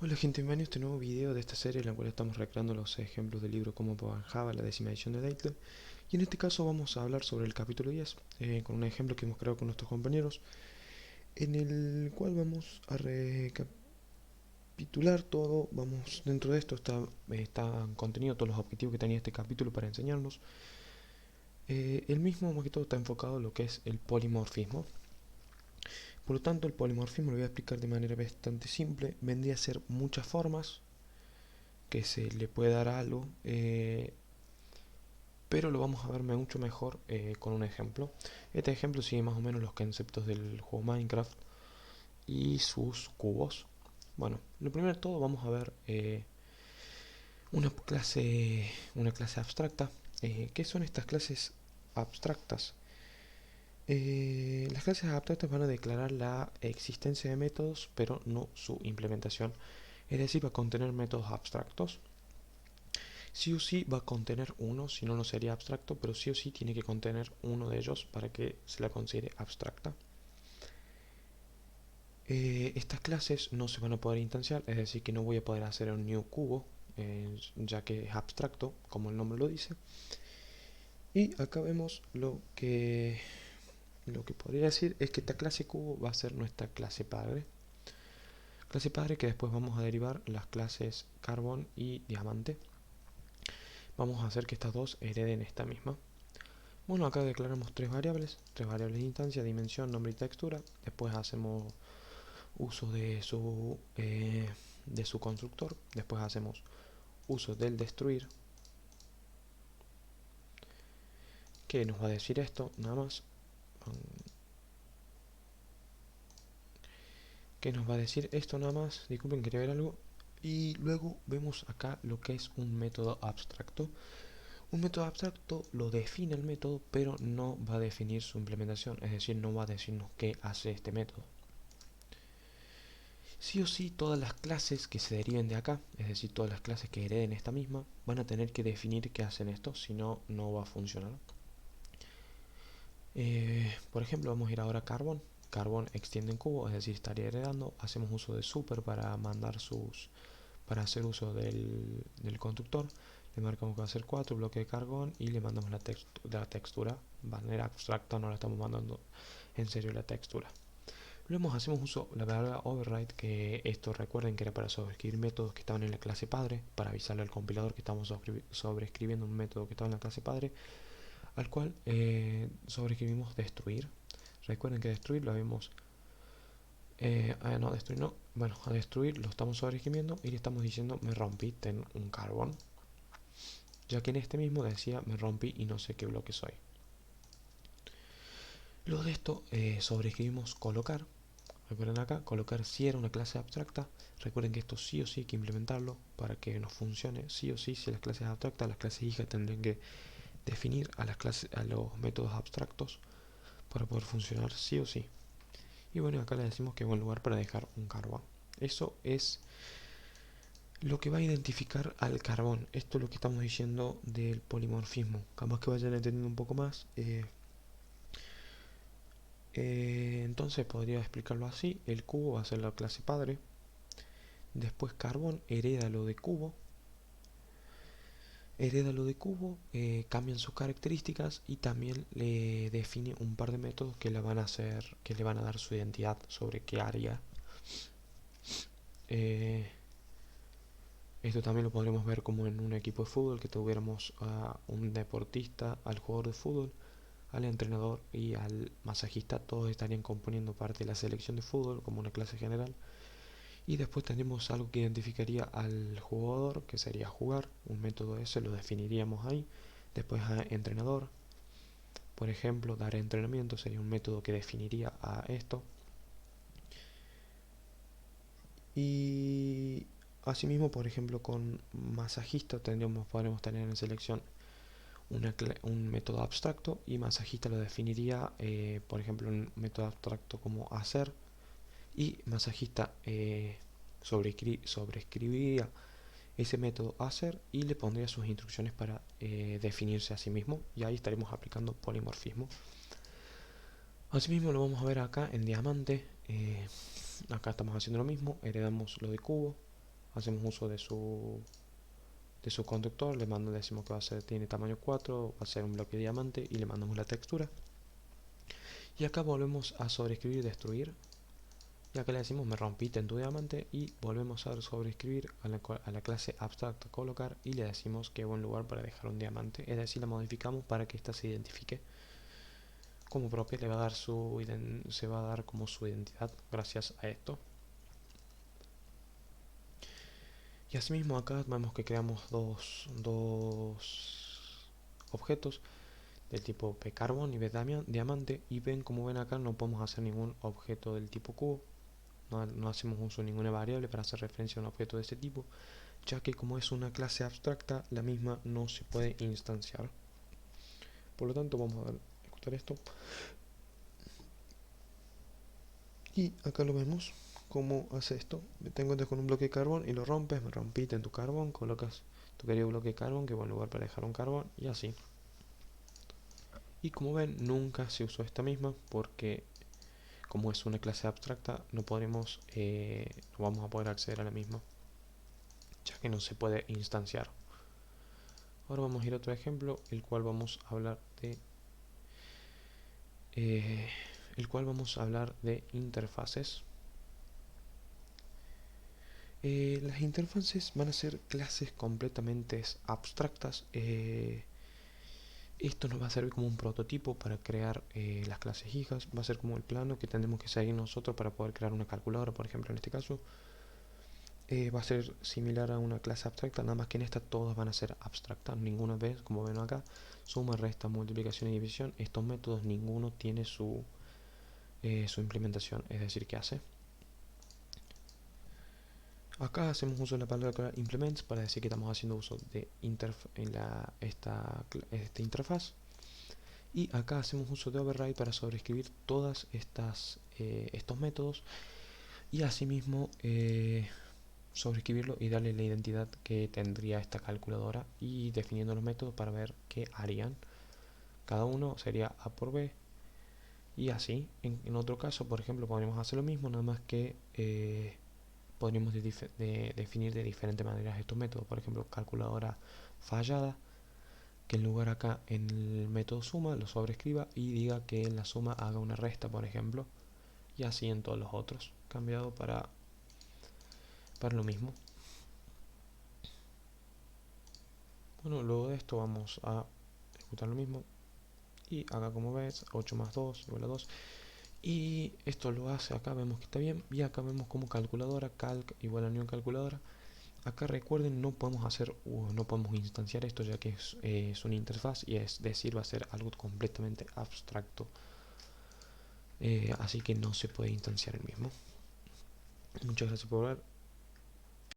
Hola gente, bienvenidos a este nuevo video de esta serie en la cual estamos recreando los ejemplos del libro Cómo probar Java, la décima edición de Dayton. Y en este caso vamos a hablar sobre el capítulo 10, con un ejemplo que hemos creado con nuestros compañeros, en el cual vamos a recapitular todo. Dentro de esto está contenido todos los objetivos que tenía este capítulo para enseñarnos. El mismo, más que todo, está enfocado en lo que es el polimorfismo. Por lo tanto, el polimorfismo lo voy a explicar de manera bastante simple. Vendría a ser muchas formas que se le puede dar a algo, pero lo vamos a ver mucho mejor con un ejemplo. Este ejemplo sigue más o menos los conceptos del juego Minecraft y sus cubos. Bueno, lo primero de todo vamos a ver una clase abstracta. ¿Qué son estas clases abstractas? Las clases abstractas van a declarar la existencia de métodos, pero no su implementación. Es decir, va a contener métodos abstractos. Sí o sí va a contener uno, si no, no sería abstracto, pero sí o sí tiene que contener uno de ellos para que se la considere abstracta. Estas clases no se van a poder instanciar, es decir, que no voy a poder hacer un new cubo, ya que es abstracto, como el nombre lo dice. Y acá vemos lo que podría decir es que esta clase cubo va a ser nuestra clase padre. Clase padre que después vamos a derivar las clases carbón y diamante. Vamos a hacer que estas dos hereden esta misma. Bueno, acá declaramos tres variables de instancia, dimensión, nombre y textura. Después hacemos uso de su constructor. Después hacemos uso del destruir. ¿Qué nos va a decir esto? Nada más. ¿Qué nos va a decir esto nada más? Disculpen, quería ver algo. Y luego vemos acá lo que es un método abstracto. Un método abstracto lo define el método, pero no va a definir su implementación. Es decir, no va a decirnos qué hace este método. Sí o sí, todas las clases que se deriven de acá, es decir, todas las clases que hereden esta misma, van a tener que definir qué hacen esto, si no, no va a funcionar. Por ejemplo, vamos a ir ahora a carbón. Carbón extiende en cubo, es decir, estaría heredando. Hacemos uso de super para hacer uso del constructor. Le marcamos que va a ser 4 bloques de carbón y le mandamos la textura. De manera abstracta, no la estamos mandando en serio la textura. Luego hacemos uso de la palabra override, que esto recuerden que era para sobreescribir métodos que estaban en la clase padre, para avisarle al compilador que estamos sobreescribiendo un método que estaba en la clase padre, al cual sobreescribimos destruir. Recuerden que destruir lo habíamos... no, destruir no. Bueno, a destruir lo estamos sobreescribiendo y le estamos diciendo me rompí, ten un carbón. Ya que en este mismo decía me rompí y no sé qué bloque soy. Luego de esto sobreescribimos colocar. Recuerden acá, colocar si era una clase abstracta. Recuerden que esto sí o sí hay que implementarlo para que nos funcione. Sí o sí, si las clases abstractas, las clases hijas tendrían que definir a los métodos abstractos para poder funcionar sí o sí. Y bueno, acá le decimos que es buen lugar para dejar un carbón. Eso es lo que va a identificar al carbón. Esto es lo que estamos diciendo del polimorfismo. Capaz que vayan entendiendo un poco más. Entonces podría explicarlo así. El cubo va a ser la clase padre. Después carbón hereda lo de cubo. Cambian sus características y también le define un par de métodos que le van a dar su identidad sobre qué área. Esto también lo podremos ver como en un equipo de fútbol, que tuviéramos a un deportista, al jugador de fútbol, al entrenador y al masajista. Todos estarían componiendo parte de la selección de fútbol como una clase general. Y después tenemos algo que identificaría al jugador, que sería jugar. Un método ese lo definiríamos ahí. Después a entrenador. Por ejemplo, dar entrenamiento sería un método que definiría a esto. Y asimismo, por ejemplo, con masajista podremos tener en selección un método abstracto y masajista lo definiría, por ejemplo, un método abstracto como hacer, y masajista sobreescribiría ese método hacer y le pondría sus instrucciones para definirse a sí mismo, y ahí estaremos aplicando polimorfismo. Asimismo lo vamos a ver acá en diamante. Acá estamos haciendo lo mismo, heredamos lo de cubo, hacemos uso de su conductor, decimos que tiene tamaño 4, va a ser un bloque de diamante y le mandamos la textura. Y acá volvemos a sobreescribir y destruir. Y acá le decimos me rompiste en tu diamante y volvemos a sobreescribir a la clase abstracta colocar y le decimos que buen lugar para dejar un diamante. Es decir, la modificamos para que ésta se identifique como propia, se va a dar como su identidad gracias a esto. Y asimismo acá vemos que creamos dos objetos del tipo pcarbon y diamante, y como ven acá no podemos hacer ningún objeto del tipo cubo, no hacemos uso de ninguna variable para hacer referencia a un objeto de ese tipo, ya que como es una clase abstracta la misma no se puede instanciar. Por lo tanto vamos a ejecutar esto y acá lo vemos cómo hace esto. Te encuentras con un bloque de carbón y lo rompes, me rompiste en tu carbón, colocas tu querido bloque de carbón, que buen lugar para dejar un carbón, y así. Y como ven, nunca se usó esta misma porque como es una clase abstracta no vamos a poder acceder a la misma, ya que no se puede instanciar. Ahora vamos a ir a otro ejemplo, el cual vamos a hablar de interfaces. Las interfaces van a ser clases completamente abstractas. Esto nos va a servir como un prototipo para crear las clases hijas. Va a ser como el plano que tendremos que seguir nosotros para poder crear una calculadora, por ejemplo, en este caso. Va a ser similar a una clase abstracta, nada más que en esta todas van a ser abstractas. Ninguna vez, como ven acá, suma, resta, multiplicación y división. Estos métodos ninguno tiene su implementación, es decir, ¿qué hace? Acá hacemos uso de la palabra implements para decir que estamos haciendo uso de esta interfaz. Y acá hacemos uso de override para sobreescribir todas estos métodos y asimismo sobreescribirlo y darle la identidad que tendría esta calculadora y definiendo los métodos para ver qué harían. Cada uno sería A por B y así. En otro caso, por ejemplo, podríamos hacer lo mismo, nada más que podríamos definir de diferentes maneras estos métodos. Por ejemplo, calculadora fallada, que en lugar acá en el método suma lo sobrescriba y diga que en la suma haga una resta, por ejemplo, y así en todos los otros, cambiado para lo mismo. Bueno, luego de esto vamos a ejecutar lo mismo y acá como ves 8 más 2 igual a 2 y esto lo hace, acá vemos que está bien y acá vemos como calculadora calc igual a new calculadora. Acá recuerden, no podemos instanciar esto ya que es una interfaz y es decir va a ser algo completamente abstracto, así que no se puede instanciar el mismo. Muchas gracias por ver.